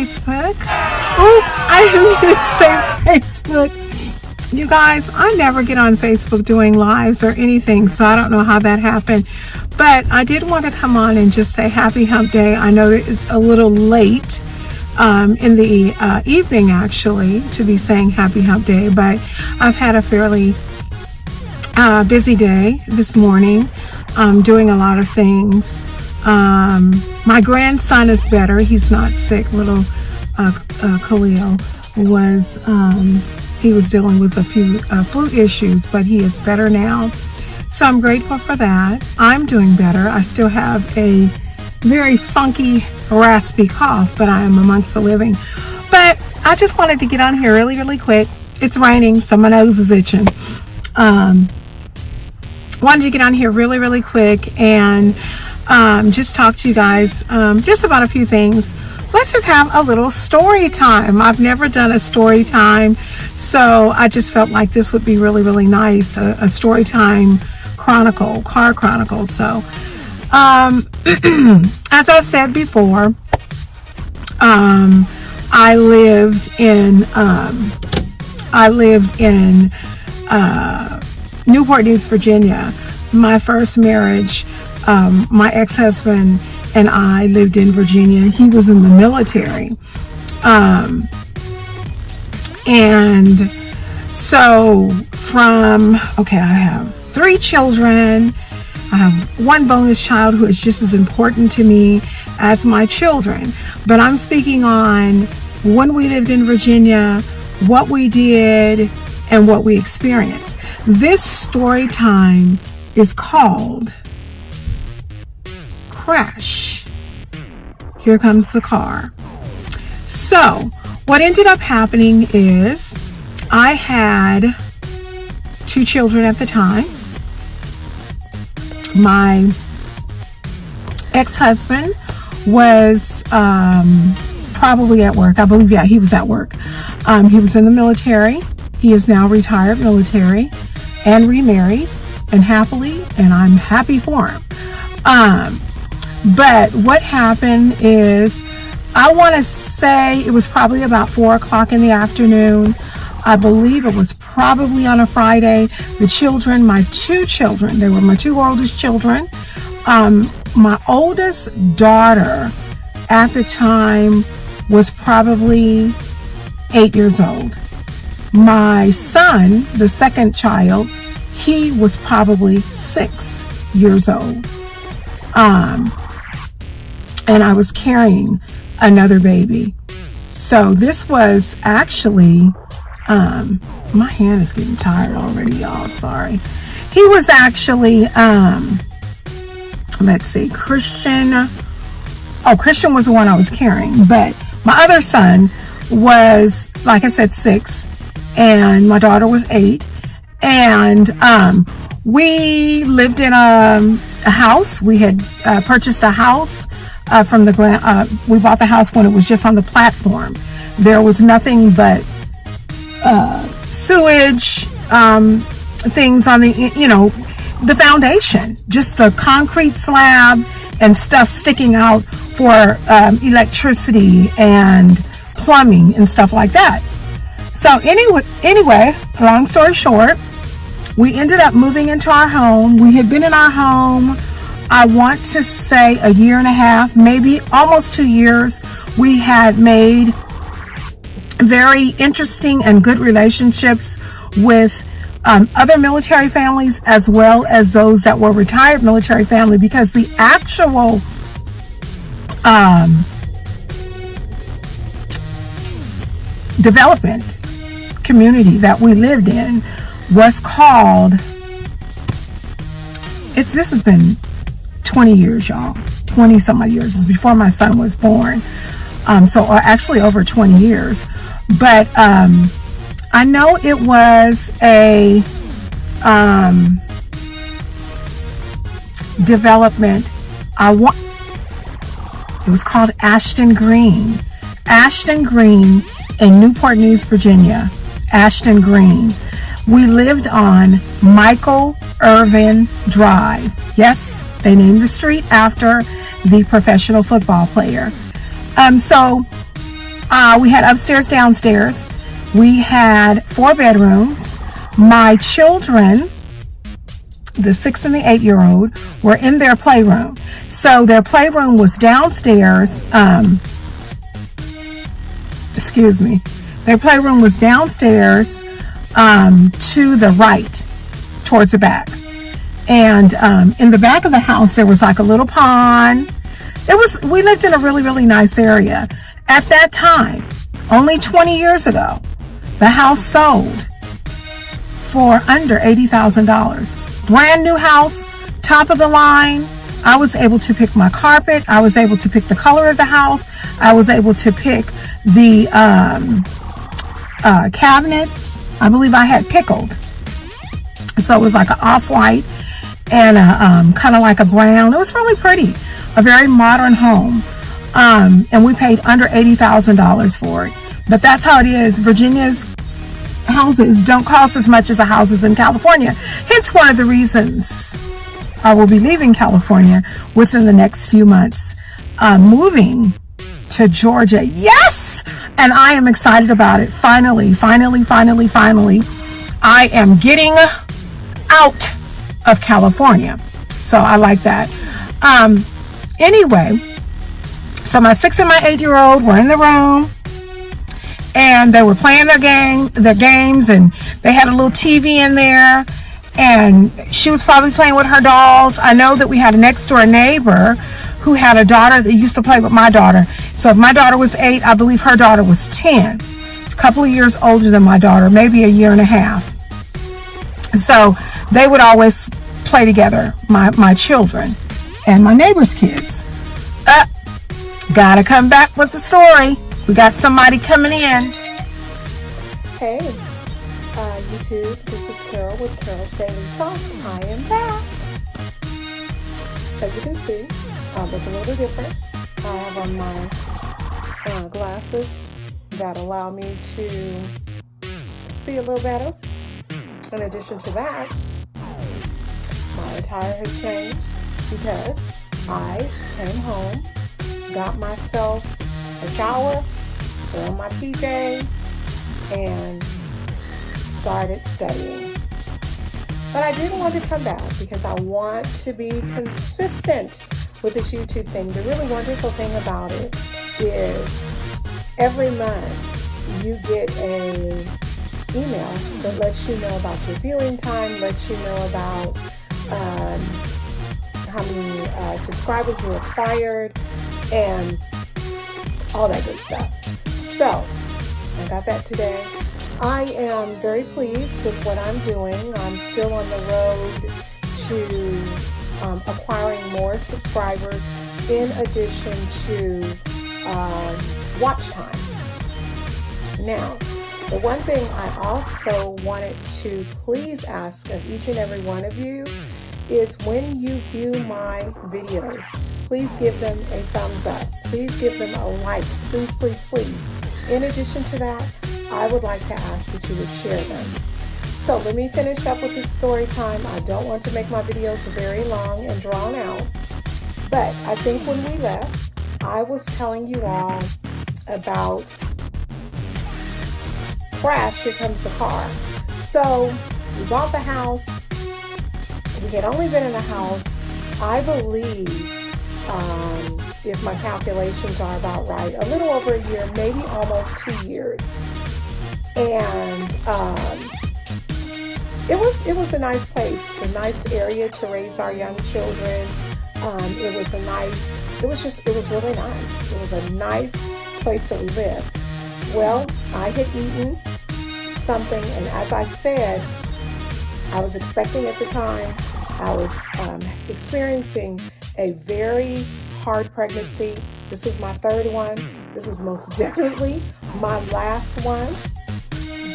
Facebook. Oops, I didn't mean to say Facebook. You guys, I never get on Facebook doing lives or anything, so I don't know how that happened. But I did want to come on and just say happy hump day. I know it's a little late in the evening, actually, to be saying happy hump day, but I've had a fairly busy day this morning, doing a lot of things. My grandson is better. He's not sick. Little Khalil he was dealing with a few flu issues, but he is better now. So I'm grateful for that. I'm doing better. I still have a very funky, raspy cough, but I am amongst the living. But I just wanted to get on here really, really quick. It's raining, so my nose is itching. Wanted to get on here really, really quick and just talk to you guys just about a few things. Let's just have a little story time. I've never done a story time, so I just felt like this would be really, really nice. A story time chronicle, car chronicle. So, as I said before, I lived in Newport News, Virginia. My first marriage, my ex-husband and I lived in Virginia. He was in the military. And so I have 3 children. I have 1 bonus child who is just as important to me as my children. But I'm speaking on when we lived in Virginia, what we did, and what we experienced. This story time is called Crash. Here comes the car. So, what ended up happening is I had 2 children at the time. My ex-husband was probably at work. I believe, he was at work. He was in the military. He is now retired military and remarried and happily, and I'm happy for him. But what happened is, I want to say it was probably about 4 o'clock in the afternoon. I believe it was probably on a Friday. The children, my 2 children, they were my 2 oldest children. My oldest daughter at the time was probably 8 years old. My son, the second child, he was probably 6 years old. And I was carrying another baby. So this was actually, my hand is getting tired already, y'all. Sorry. He was actually, let's see, Christian. Oh, Christian was the one I was carrying. But my other son was, like I said, 6. And my daughter was 8. And we lived in a house. We had purchased a house from we bought the house when it was just on the platform. There was nothing but sewage, things on the foundation, just the concrete slab and stuff sticking out for electricity and plumbing and stuff like that. So anyway, long story short, we ended up moving into our home. We had been in our home, I want to say, a year and a half, maybe almost 2 years. We had made very interesting and good relationships with other military families, as well as those that were retired military family, because the actual development community that we lived in was called, this has been 20 years, y'all. 20 some odd years. It's before my son was born. So actually over 20 years. But I know it was a development. It was called Ashton Green. Ashton Green in Newport News, Virginia. Ashton Green. We lived on Michael Irvin Drive. Yes, they named the street after the professional football player. So We had upstairs, downstairs. We had 4 bedrooms. My children, the 6 and the 8-year-old, were in their playroom. So their playroom was downstairs. Excuse me. Their playroom was downstairs to the right, towards the back. And in the back of the house, there was like a little pond. We lived in a really, really nice area. At that time, only 20 years ago, the house sold for under $80,000. Brand new house, top of the line. I was able to pick my carpet. I was able to pick the color of the house. I was able to pick the cabinets. I believe I had pickled. So it was like an off-white and kind of like a brown. It was really pretty. A very modern home. And we paid under $80,000 for it. But that's how it is. Virginia's houses don't cost as much as the houses in California. Hence one of the reasons I will be leaving California within the next few months. Moving to Georgia. Yes! And I am excited about it. Finally, I am getting out of California. So I like that. Anyway, so my 6 and my 8-year-old were in the room and they were playing their games, and they had a little TV in there, and she was probably playing with her dolls. I know that we had a next door neighbor who had a daughter that used to play with my daughter. So if my daughter was 8, I believe her daughter was 10. A couple of years older than my daughter, maybe a year and a half. So they would always play together, my children and my neighbor's kids. Gotta come back with the story. We got somebody coming in. Hey, YouTube, this is Carol with Carol's Daily Talk. I am back. As you can see, I look a little different. I have on my glasses that allow me to see a little better. In addition to that, my attire has changed because I came home, got myself a shower, put on my PJs, and started studying. But I didn't want to come back because I want to be consistent with this YouTube thing. The really wonderful thing about it is every month you get a email that lets you know about your viewing time, lets you know about how many subscribers you acquired, and all that good stuff. So, I got that today. I am very pleased with what I'm doing. I'm still on the road to acquiring more subscribers in addition to watch time. Now, the one thing I also wanted to please ask of each and every one of you is when you view my videos, please give them a thumbs up. Please give them a like. Please, please, please. In addition to that, I would like to ask that you would share them. So let me finish up with this story time. I don't want to make my videos very long and drawn out, but I think when we left, I was telling you all about crash, here comes the car. So we bought the house. We had only been in the house, I believe, if my calculations are about right, a little over a year, maybe almost 2 years. And it was a nice place, a nice area to raise our young children. It was really nice. It was a nice place to live. Well, I had eaten something, and as I said, I was expecting at the time, I was experiencing a very hard pregnancy. This was my third one. This was most definitely my last one.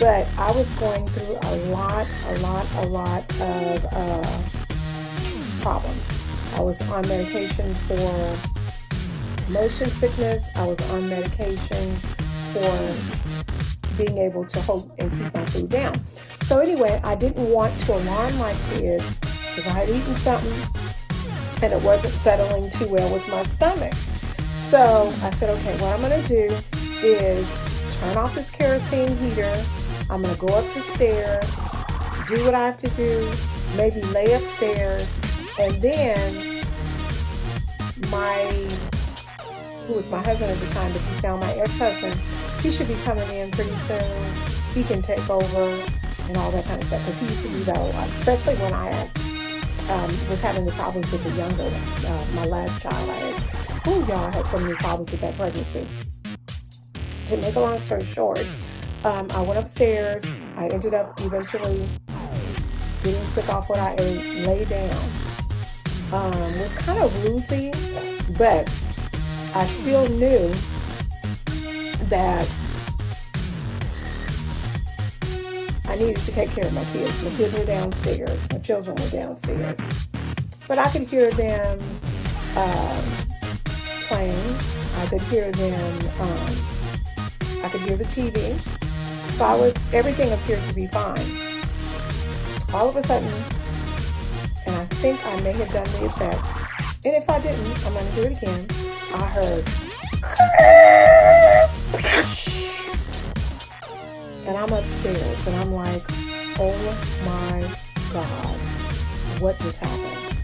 But I was going through a lot of problems. I was on medication for motion sickness. I was on medication for being able to hold and keep my food down. So anyway, I didn't want to alarm my kids because I had eaten something and it wasn't settling too well with my stomach. So I said, okay, what I'm going to do is turn off this kerosene heater. I'm going to go up the stairs, do what I have to do, maybe lay upstairs, and then who was my husband at the time, but he's now my ex-husband, he should be coming in pretty soon. He can take over and all that kind of stuff, because he used to do that a lot, especially when I was having the problems with the younger one, my last child. I had so many problems with that pregnancy. To make a long story short, I went upstairs. I ended up eventually getting sick off what I ate, lay down. Was kind of woozy, but I still knew that I needed to take care of my kids. My kids were downstairs. My children were downstairs. But I could hear them playing. I could hear them, I could hear the TV. So everything appeared to be fine. All of a sudden, and I think I may have done the effect, and if I didn't, I'm going to do it again, I heard, and I'm upstairs, and I'm like, oh my God, what just happened?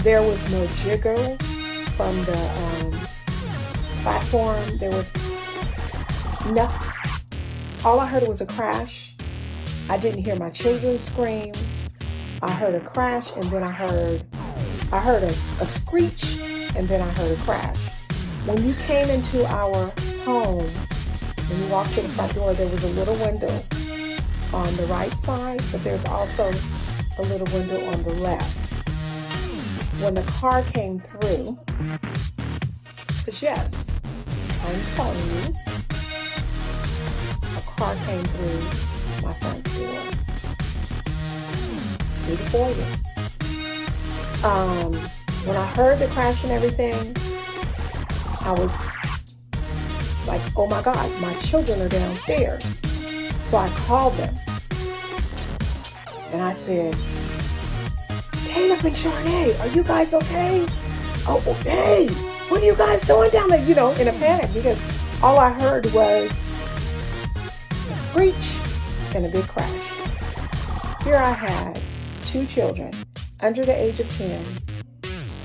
There was no jiggle from the platform. There was nothing. All I heard was a crash. I didn't hear my children scream. I heard a crash, and then I heard a screech, and then I heard a crash. When you came into our home, when you walked to the front door, there was a little window on the right side, but there's also a little window on the left. When the car came through, because yes, I'm telling you, a car came through my front door, through the foyer. When I heard the crash and everything, I was like, oh my God, my children are downstairs. So I called them, and I said, Caleb and Charnay, are you guys okay? Oh, okay. What are you guys doing down there? In a panic, because all I heard was a screech and a big crash. Here I had 2 children under the age of 10,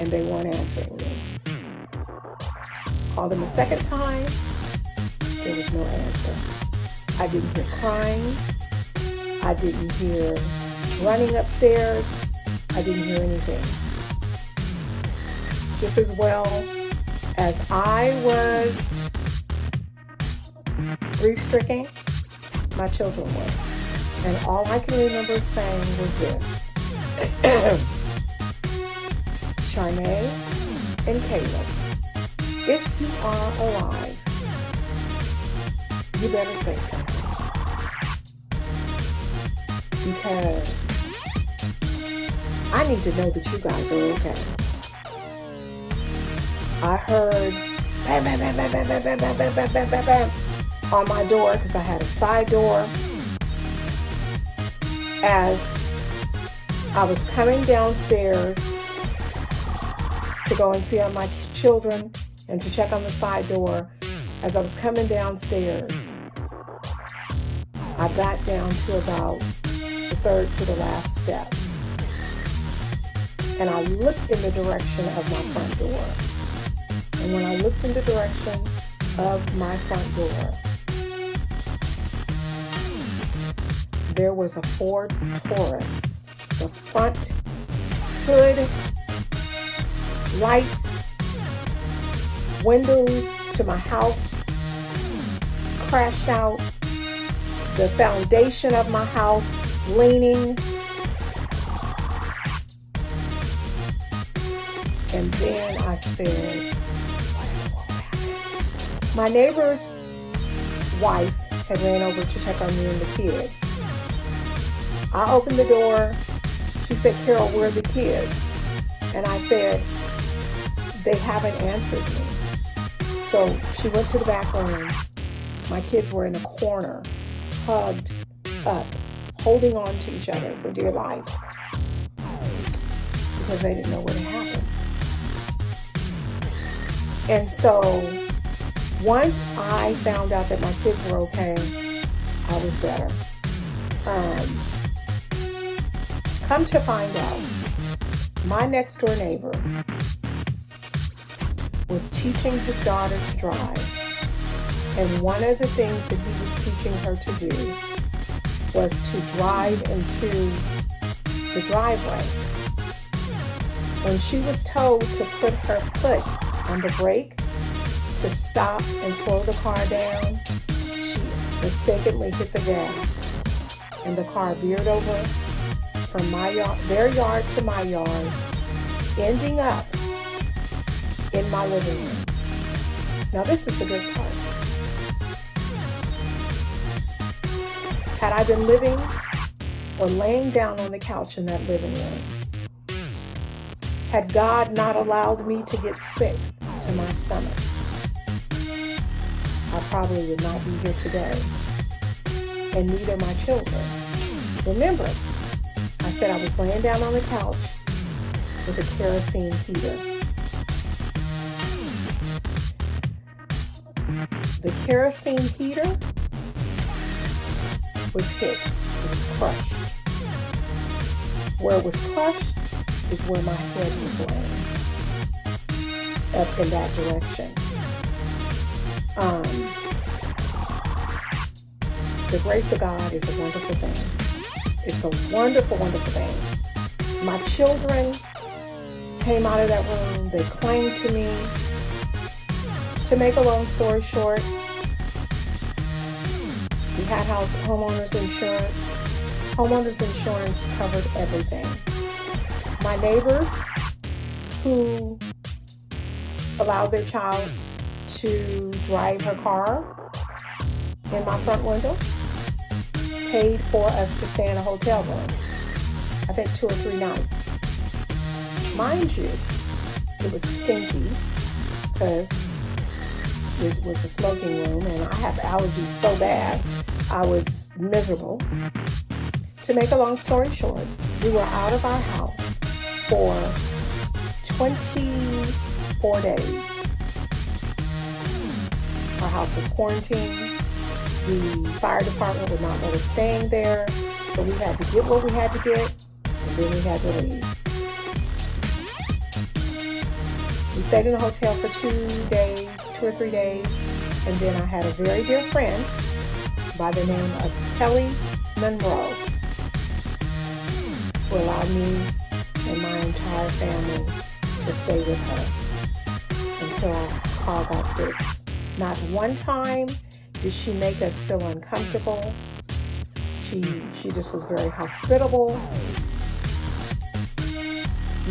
and they weren't answering me. Called them a second time, there was no answer. I didn't hear crying. I didn't hear running upstairs. I didn't hear anything. Just as well as I was grief-stricken, my children were. And all I can remember saying was this. Charnay and Caleb, if you are alive, you better say something. Because I need to know that you guys are okay. I heard bam, bam, bam, bam, bam, bam, bam, bam, bam, bam, bam, bam on my door, because I had a side door. As I was coming downstairs to go and see on my children and to check on the side door, as I was coming downstairs, I got down to about the third to the last step. And I looked in the direction of my front door. And when I looked in the direction of my front door, there was a Ford Taurus. The front hood, lights, windows to my house crashed out. The foundation of my house leaning. And then I said, my neighbor's wife had ran over to check on me and the kids. I opened the door. She said, Carol, where are the kids? And I said, they haven't answered me. So she went to the back room. My kids were in a corner, hugged up, holding on to each other for dear life, because they didn't know what had happened. And so Once I found out that my kids were okay, I was better. Come to find out, my next door neighbor was teaching his daughter to drive. And one of the things that he was teaching her to do was to drive into the driveway. When she was told to put her foot on the brake to stop and slow the car down, she mistakenly hit the gas, and the car veered over from their yard to my yard, ending up in my living room. Now this is the good part. Had I been living or laying down on the couch in that living room, had God not allowed me to get sick to my stomach, I probably would not be here today, and neither my children. Remember, I said I was laying down on the couch with a kerosene heater. The kerosene heater was hit. It was crushed. Where it was crushed is where my head was laying, up in that direction. The grace of God is a wonderful thing. It's a wonderful, wonderful thing. My children came out of that room. They claimed to me. To make a long story short, we had homeowners insurance. Homeowners insurance covered everything. My neighbors who allowed their child to drive her car in my front window paid for us to stay in a hotel room. I think 2 or 3 nights. Mind you, it was stinky because it was a smoking room and I have allergies so bad I was miserable. To make a long story short, we were out of our house for 24 days. Our house was quarantined. The fire department would not let us staying there, so we had to get what we had to get, and then we had to leave. We stayed in the hotel for 2 or 3 days, and then I had a very dear friend by the name of Kelly Monroe who allowed me and my entire family to stay with her until our car got fixed. Not one time did she make us feel uncomfortable. She just was very hospitable.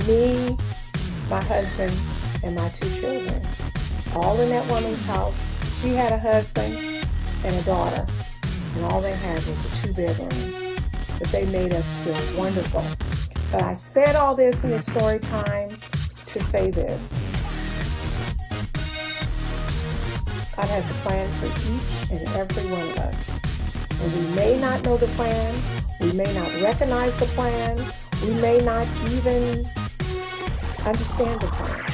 Me, my husband, and my 2 children, all in that woman's house. She had a husband and a daughter, and all they had was a 2-bedroom. But they made us feel wonderful. But I said all this in the story time to say this. God has a plan for each and every one of us. And we may not know the plan. We may not recognize the plan. We may not even understand the plan.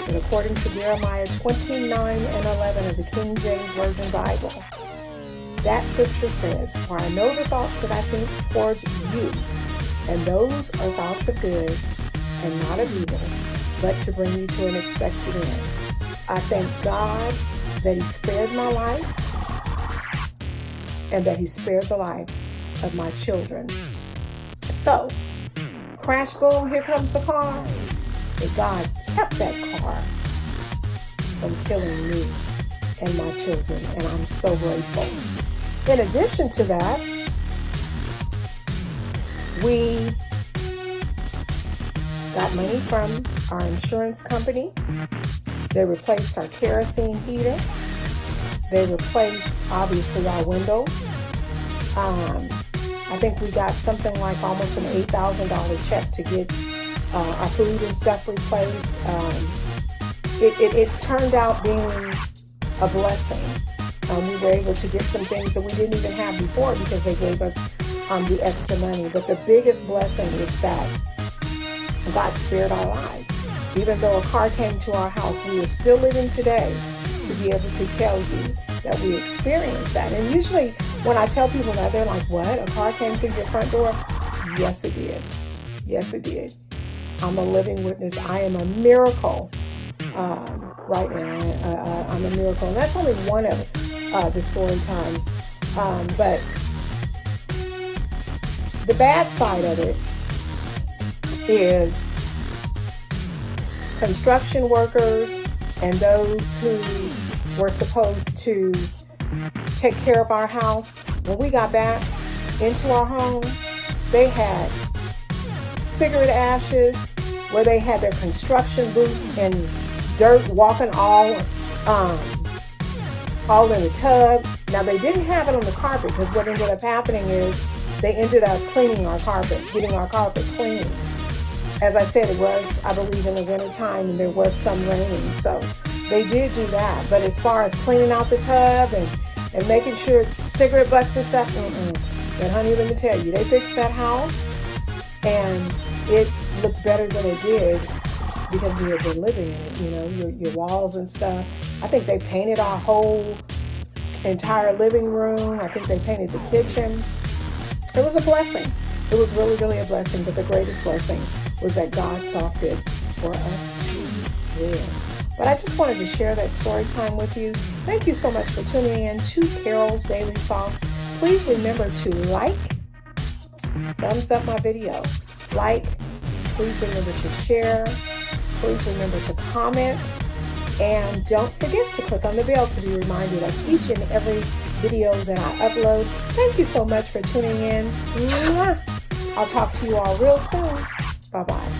And according to Jeremiah 29:11 of the King James Version Bible, that scripture says, "For I know the thoughts that I think towards you, and those are thoughts of good and not of evil, but to bring you to an expected end." I thank God that He spared my life and that He spared the life of my children. So, crash, boom, here comes the car. But God kept that car from killing me and my children, and I'm so grateful. In addition to that, we got money from our insurance company. They replaced our kerosene heater. They replaced, obviously, our windows. I think we got something like almost an $8,000 check to get our food and stuff replaced. It turned out being a blessing. We were able to get some things that we didn't even have before because they gave us the extra money. But the biggest blessing is that God spared our lives. Even though a car came to our house, we are still living today to be able to tell you that we experienced that. And usually when I tell people that, they're like, what? A car came through your front door? Yes, it did. Yes, it did. I'm a living witness. I am a miracle right now. I'm a miracle. And that's only one of the story times. But the bad side of it is construction workers and those who were supposed to take care of our house. When we got back into our home, they had cigarette ashes where they had their construction boots and dirt walking all in the tub. Now they didn't have it on the carpet, because what ended up happening is they ended up cleaning our carpet, getting our carpet clean. As I said, it was, I believe, in the winter time, and there was some raining, so they did do that. But as far as cleaning out the tub and making sure cigarette butts and stuff, but honey, let me tell you, they fixed that house, and it looked better than it did because we had been living in it. You know, your walls and stuff. I think they painted our whole entire living room. I think they painted the kitchen. It was a blessing. It was really, really a blessing. But the greatest blessing was that God saw fit for us to live. But I just wanted to share that story time with you. Thank you so much for tuning in to Carol's Daily Thoughts. Please remember to like, thumbs up my video, like. Please remember to share. Please remember to comment. And don't forget to click on the bell to be reminded of each and every video that I upload. Thank you so much for tuning in. I'll talk to you all real soon. Bye-bye.